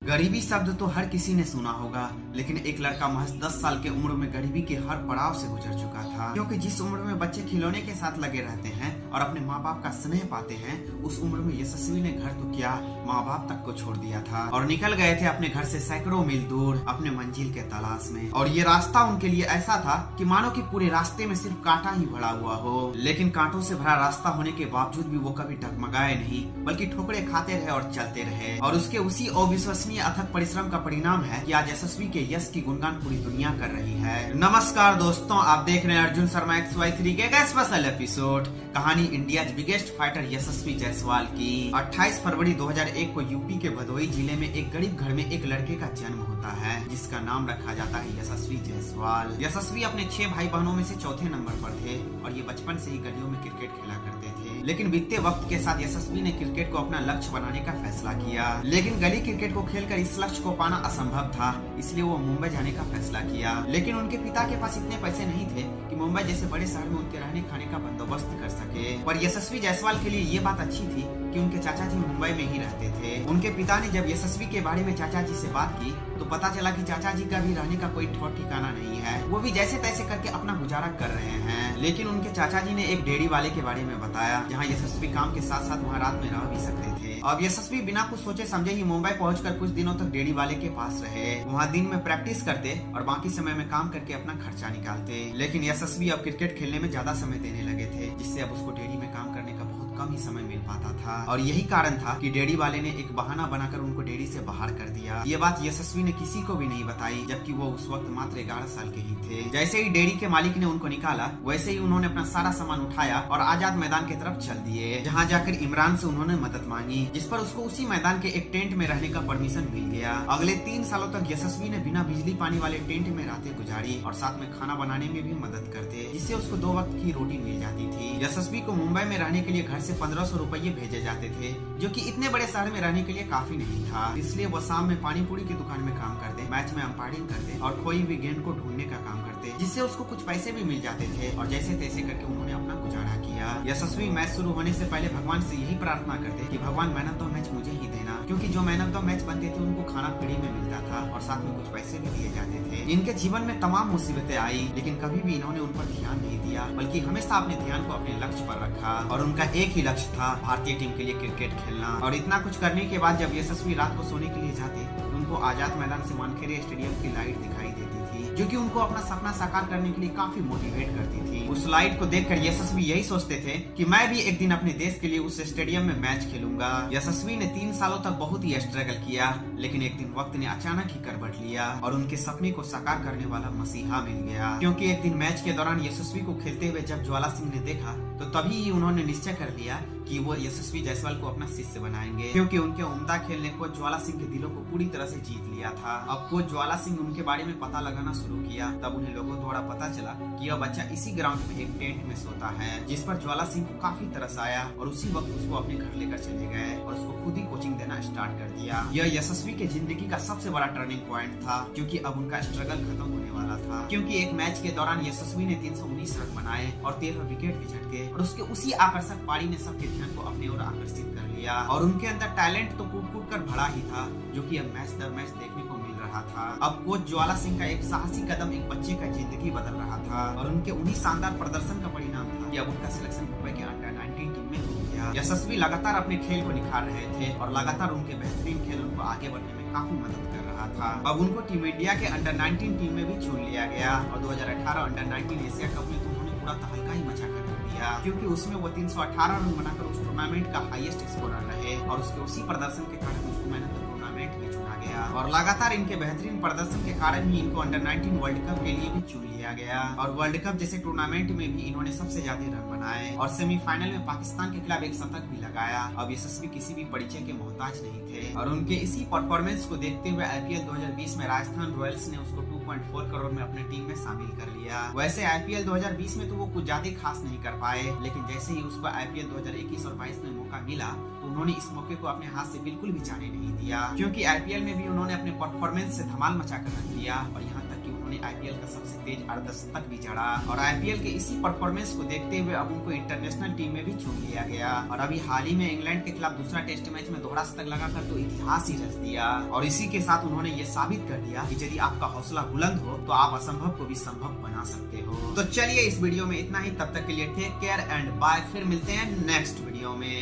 गरीबी शब्द तो हर किसी ने सुना होगा, लेकिन एक लड़का महज 10 साल की उम्र में गरीबी के हर पड़ाव से गुजर चुका था। क्योंकि जिस उम्र में बच्चे खिलौने के साथ लगे रहते हैं और अपने माँ बाप का स्नेह पाते हैं, उस उम्र में यशस्वी ने घर तो क्या माँ बाप तक को छोड़ दिया था और निकल गए थे अपने घर से सैकड़ों मील दूर अपने मंजिल के तलाश में। और ये रास्ता उनके लिए ऐसा था कि मानो कि पूरे रास्ते में सिर्फ कांटा ही भरा हुआ हो, लेकिन कांटों से भरा रास्ता होने के बावजूद भी वो कभी डगमगाए नहीं, बल्कि ठोकरे खाते रहे और चलते रहे। और उसके उसी अविश्वसनीय अथक परिश्रम का परिणाम है कि आज यशस्वी के यश की गुणगान पूरी दुनिया कर रही है। नमस्कार दोस्तों, आप देख रहे हैं अर्जुन शर्मा XY3 के एक स्पेशल एपिसोड। कहानी इंडिया बिगेस्ट फाइटर यशस्वी जायसवाल की। 28 फरवरी 2001 को यूपी के भदोही जिले में एक गरीब घर में एक लड़के का जन्म होता है, जिसका नाम रखा जाता है यशस्वी जायसवाल। यशस्वी अपने 6 भाई बहनों में से चौथे नंबर पर थे और ये बचपन से ही गलियों में क्रिकेट खेला करते थे। लेकिन बीतते वक्त के साथ यशस्वी ने क्रिकेट को अपना लक्ष्य बनाने का फैसला किया, लेकिन गली क्रिकेट को खेलकर इस लक्ष्य को पाना असंभव था, इसलिए वो मुंबई जाने का फैसला किया। लेकिन उनके पिता के पास इतने पैसे नहीं थे कि मुंबई जैसे बड़े शहर में उनके रहने खाने का बंदोबस्त कर सके। पर यशस्वी जायसवाल के लिए ये बात अच्छी थी कि उनके चाचा जी मुंबई में ही रहते थे। उनके पिता ने जब यशस्वी के बारे में चाचा जी से बात की तो पता चला कि चाचा जी का भी रहने का कोई ठौर ठिकाना नहीं है, वो भी जैसे तैसे करके अपना गुजारा कर रहे हैं। लेकिन उनके चाचा जी ने एक डेयरी वाले के बारे में बताया, जहाँ यशस्वी काम के साथ साथ वहाँ रात में रह भी सकते थे। अब यशस्वी बिना कुछ सोचे समझे ही मुंबई पहुंचकर कुछ दिनों तक डेयरी वाले के पास रहे। वहाँ दिन में प्रैक्टिस करते और बाकी समय में काम करके अपना खर्चा निकालते। लेकिन यशस्वी अब क्रिकेट खेलने में ज्यादा समय देने लगे थे, जिससे अब उसको डेयरी में काम करने का बहुत कम ही समय मिल पाता था। और यही कारण था कि डेयरी वाले ने एक बहाना बनाकर उनको डेयरी से बाहर कर दिया। ये बात यशस्वी ने किसी को भी नहीं बताई, जबकि वो उस वक्त मात्र 11 साल के ही थे। जैसे ही डेयरी के मालिक ने उनको निकाला, वैसे ही उन्होंने अपना सारा सामान उठाया और आजाद मैदान की तरफ चल दिए, जहाँ जाकर इमरान से उन्होंने मदद मांगी, जिस पर उसको उसी मैदान के एक टेंट में रहने का परमिशन मिल गया। अगले 3 सालों तक यशस्वी ने बिना बिजली पानी वाले टेंट में रातें गुजारी और साथ में खाना बनाने में भी मदद करते, जिससे उसको 2 वक्त की रोटी मिल जाती थी। यशस्वी को मुंबई में रहने के लिए घर से 1500 रुपये भेजे जाते थे, जो कि इतने बड़े शहर में रहने के लिए काफी नहीं था। इसलिए वो शाम में पानी पूरी की दुकान में काम करते, मैच में अंपायरिंग करते और कोई भी गेंद को ढूंढने का काम करते, जिससे उसको कुछ पैसे भी मिल जाते थे। और जैसे तैसे करके उन्होंने अपना गुजारा किया। यशस्वी मैच शुरू होने से पहले भगवान से यही प्रार्थना करते कि भगवान मैन ऑफ द मैच मुझे ही देना, क्योंकि जो मैन ऑफ द मैच बनते थे उनको खाना फ्री में मिलता था और साथ में कुछ पैसे भी दिए जाते थे। इनके जीवन में तमाम मुसीबतें आई, लेकिन कभी भी इन्होंने उन पर ध्यान नहीं दिया, बल्कि हमेशा अपने ध्यान को अपने लक्ष्य पर रखा। और उनका एक ही लक्ष्य था, भारतीय टीम के लिए क्रिकेट खेलना। और इतना कुछ करने के बाद जब यशस्वी रात को सोने के लिए जाते, तो उनको आजाद मैदान से वानखेड़े स्टेडियम की लाइट दिखाई देती थी, जो कि उनको अपना सपना साकार करने के लिए काफी मोटिवेट करती थी। उस लाइट को देखकर यशस्वी यही सोचते थे कि मैं भी एक दिन अपने देश के लिए उस स्टेडियम में मैच खेलूंगा। यशस्वी ने 3 सालों तक बहुत ही स्ट्रगल किया, लेकिन एक दिन वक्त ने अचानक ही करवट लिया और उनके सपने को साकार करने वाला मसीहा मिल गया। क्योंकि एक दिन मैच के दौरान यशस्वी को खेलते हुए जब ज्वाला सिंह ने देखा, तो तभी ही उन्होंने निश्चय कर लिया कि वो यशस्वी जायसवाल को अपना शिष्य बनाएंगे, क्योंकि उनके उम्दा खेल ने कोच ज्वाला सिंह के दिलों को पूरी तरह से जीत लिया था। अब कोच ज्वाला सिंह उनके बारे में पता लगाना शुरू किया, तब उन्हें लोगों द्वारा पता चला कि यह बच्चा इसी ग्राउंड में एक टेंट में सोता है, जिस पर ज्वाला सिंह को काफी तरस आया और उसी वक्त उसको अपने घर लेकर चले गए और उसको खुद ही कोचिंग देना स्टार्ट कर दिया। यह यशस्वी के जिंदगी का सबसे बड़ा टर्निंग पॉइंट था, क्योंकि अब उनका स्ट्रगल खत्म होने वाला था। क्योंकि एक मैच के दौरान यशस्वी ने 319 रन बनाए और 13 विकेट भी झटके और उसके उसी आकर्षक पारी ने सबके ध्यान को अपनी ओर आकर्षित कर लिया। और उनके अंदर टैलेंट तो कूट कूट कर भरा ही था, जो कि अब मैच दर मैच देखने को मिल रहा था। अब कोच ज्वाला सिंह का एक साहसी कदम एक बच्चे का जिंदगी बदल रहा था और उनके उन्हीं शानदार प्रदर्शन का परिणाम था कि अब उनका सिलेक्शन मुंबई के अंडर 19 टीम में हो गया। यशस्वी लगातार अपने खेल को निखार रहे थे और लगातार उनके बेहतरीन खेल उनको आगे बढ़ने में काफी मदद कर रहा था। अब उनको टीम इंडिया के अंडर 19 टीम में भी चुन लिया गया और 2018 अंडर 19 एशिया कप में तो उन्होंने पूरा तहलका ही मचा कर दिया, क्योंकि उसमें वो 318 रन बनाकर उस टूर्नामेंट का हाईएस्ट स्कोरर रहे और उसके उसी प्रदर्शन के कारण उसको मैन ऑफ द टूर्नामेंट भी चुना गया। और लगातार इनके बेहतरीन प्रदर्शन के कारण ही इनको अंडर 19 वर्ल्ड कप के लिए भी चुन लिया गया और वर्ल्ड कप जैसे टूर्नामेंट में भी इन्होंने सबसे ज्यादा रन बनाए और सेमीफाइनल में पाकिस्तान के खिलाफ एक शतक भी लगाया। अब यशस्वी किसी भी परिचय के मोहताज नहीं थे और उनके इसी परफॉर्मेंस को देखते हुए IPL 2020 में राजस्थान रॉयल्स ने उसको 2.4 करोड़ में अपनी टीम में शामिल कर लिया। वैसे IPL 2020 में तो वो कुछ ज्यादा खास नहीं कर पाए, लेकिन जैसे ही उसको IPL 2021 और 22 में मौका मिला, तो उन्होंने इस मौके को अपने हाथ से बिल्कुल भी जाने नहीं दिया, क्योंकि IPL में भी उन्होंने अपने परफॉर्मेंस से धमाल मचा कर रख दिया और यहाँ तक कि अपने आईपीएल का सबसे तेज अर्धशतक भी जड़ा और आईपीएल के इसी परफॉर्मेंस को देखते हुए अब उनको इंटरनेशनल टीम में भी चुन लिया गया और अभी हाल ही में इंग्लैंड के खिलाफ दूसरा टेस्ट मैच में दोहरा शतक लगाकर तो इतिहास ही रच दिया और इसी के साथ उन्होंने ये साबित कर दिया कि यदि आपका हौसला बुलंद हो तो आप असंभव को भी संभव बना सकते हो। तो चलिए इस वीडियो में इतना ही, तब तक के लिए टेक केयर एंड बाय, फिर मिलते हैं नेक्स्ट वीडियो में।